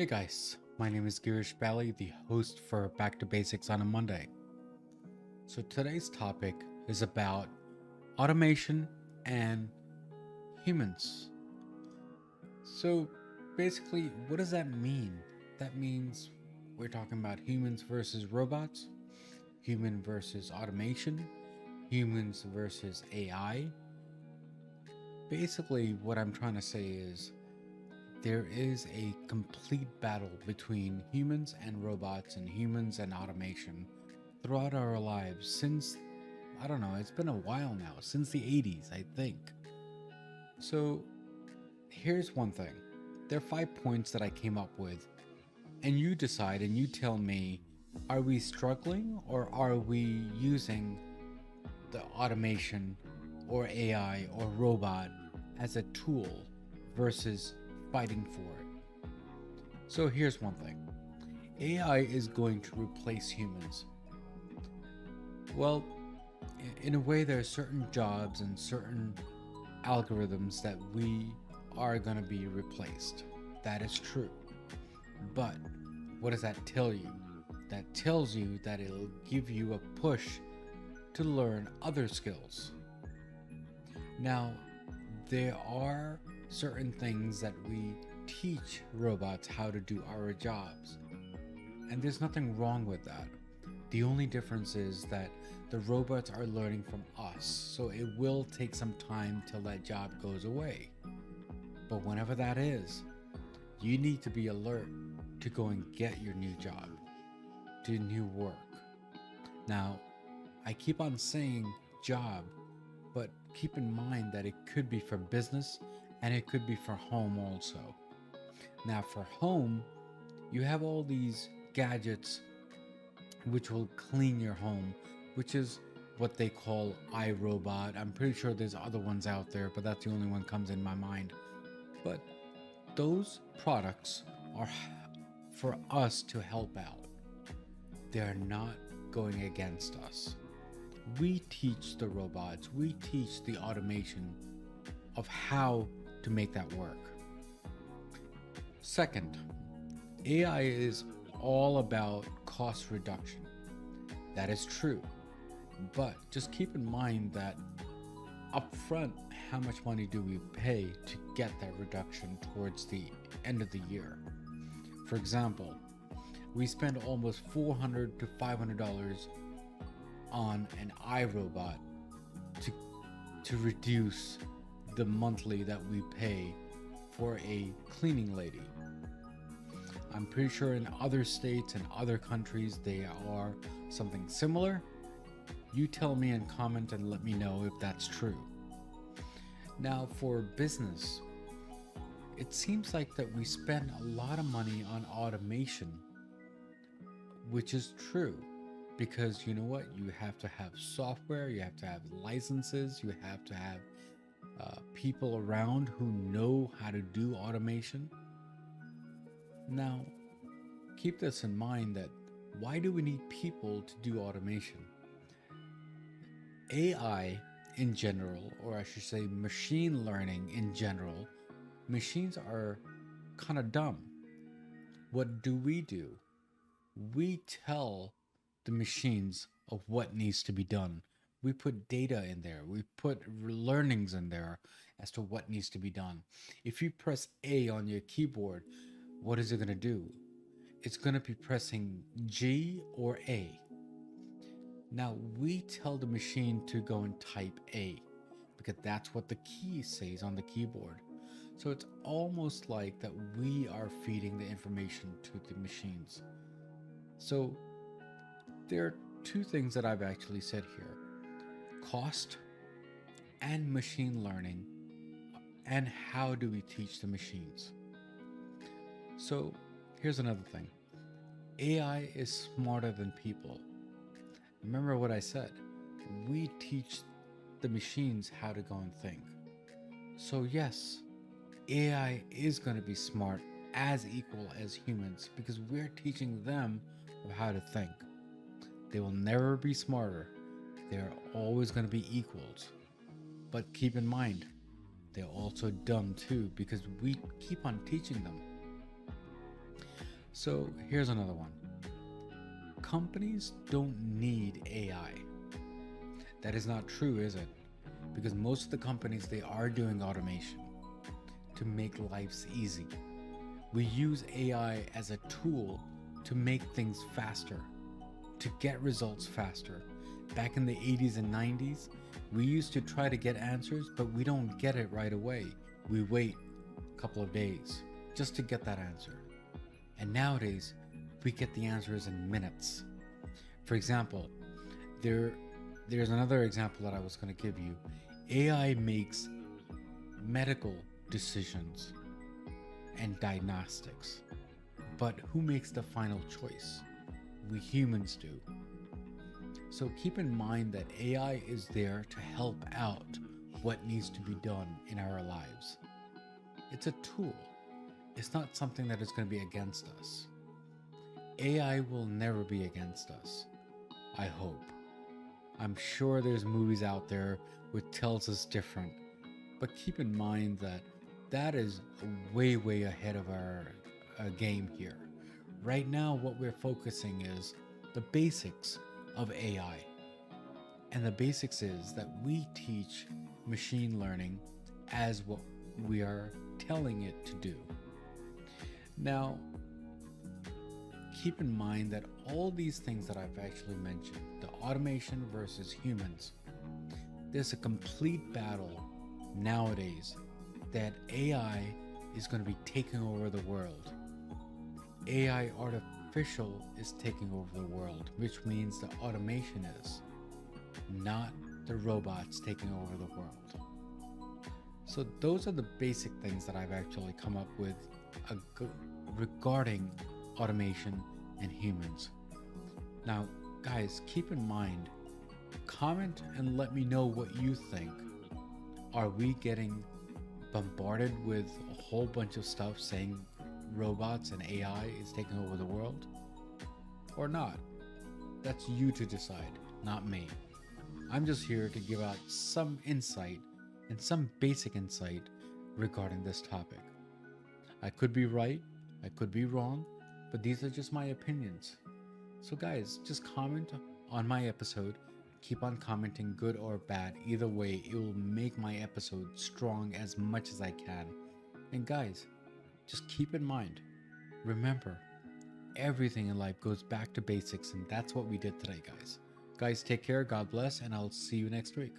Hey guys, my name is Girish, Bali, the host for Back2Basics on a Monday. So today's topic is about automation and humans. So basically, what does that mean? That means we're talking about humans versus robots, human versus automation, humans versus AI. Basically, what I'm trying to say is there is a complete battle between humans and robots and humans and automation throughout our lives since, I don't know, it's been a while now, since the 80s, I think. So here's one thing. There are 5 points that I came up with, and you decide and you tell me, are we struggling or are we using the automation or AI or robot as a tool versus fighting for it? So here's one thing. AI is going to replace humans. Well, in a way, there are certain jobs and certain algorithms that we are going to be replaced. That is true. But what does that tell you? That tells you that it'll give you a push to learn other skills. Now, there are certain things that we teach robots how to do our jobs, and there's nothing wrong with that. The only difference is that the robots are learning from us, so it will take some time till that job goes away. But whenever that is, you need to be alert to go and get your new job, do new work. Now, I keep on saying job, but keep in mind that it could be for business and it could be for home also. Now, for home, you have all these gadgets which will clean your home, which is what they call iRobot. I'm pretty sure there's other ones out there, but that's the only one comes in my mind. But those products are for us to help out. They're not going against us. We teach the robots, we teach the automation of how to make that work. Second, AI is all about cost reduction. That is true. But just keep in mind that upfront, how much money do we pay to get that reduction towards the end of the year? For example, we spend almost $400 to $500 on an iRobot to reduce the monthly that we pay for a cleaning lady. I'm pretty sure in other states and other countries they are something similar. You tell me and comment and let me know if that's true. Now, for business, it seems like that we spend a lot of money on automation, which is true, because you know what? You have to have software, you have to have licenses, you have to have people around who know how to do automation. Now, keep this in mind that why do we need people to do automation? AI in general, or I should say machine learning in general, machines are kind of dumb. What do? We tell the machines of what needs to be done. We put data in there. We put learnings in there as to what needs to be done. If you press A on your keyboard, what is it going to do? It's going to be pressing G or A. Now, we tell the machine to go and type A because that's what the key says on the keyboard. So it's almost like that we are feeding the information to the machines. So there are two things that I've actually said here: cost and machine learning, and how do we teach the machines. So here's another thing. AI is smarter than people. Remember what I said. We teach the machines how to go and think. So yes, AI is going to be smart as equal as humans because we're teaching them of how to think. They will never be smarter. They're always going to be equals. But keep in mind, they're also dumb too because we keep on teaching them. So here's another one. Companies don't need AI. That is not true, is it? Because most of the companies, they are doing automation to make lives easy. We use AI as a tool to make things faster, to get results faster. Back in the 80s and 90s, we used to try to get answers, but we don't get it right away. We wait a couple of days just to get that answer. And nowadays, we get the answers in minutes. For example, there's another example that I was going to give you. AI makes medical decisions and diagnostics. But who makes the final choice? We humans do. So keep in mind that AI is there to help out what needs to be done in our lives. It's a tool. It's not something that is going to be against us. AI will never be against us. I hope. I'm sure there's movies out there which tells us different, but keep in mind that that is way ahead of our game here. Right now, what we're focusing is the basics of AI. And the basics is that we teach machine learning as what we are telling it to do. Now, keep in mind that all these things that I've actually mentioned, the automation versus humans, there's a complete battle nowadays that AI is going to be taking over the world. AI artificial is taking over the world, which means the automation is, not the robots taking over the world. So those are the basic things that I've actually come up with regarding automation and humans. Now, guys, keep in mind, comment and let me know what you think. Are we getting bombarded with a whole bunch of stuff saying robots and AI is taking over the world? Or not? That's you to decide, not me. I'm just here to give out some insight and some basic insight regarding this topic. I could be right, I could be wrong, but these are just my opinions. So guys, just comment on my episode. Keep on commenting, good or bad. Either way, it will make my episode strong as much as I can. And guys, just keep in mind, remember, everything in life goes back to basics, and that's what we did today, guys. Guys, take care, God bless, and I'll see you next week.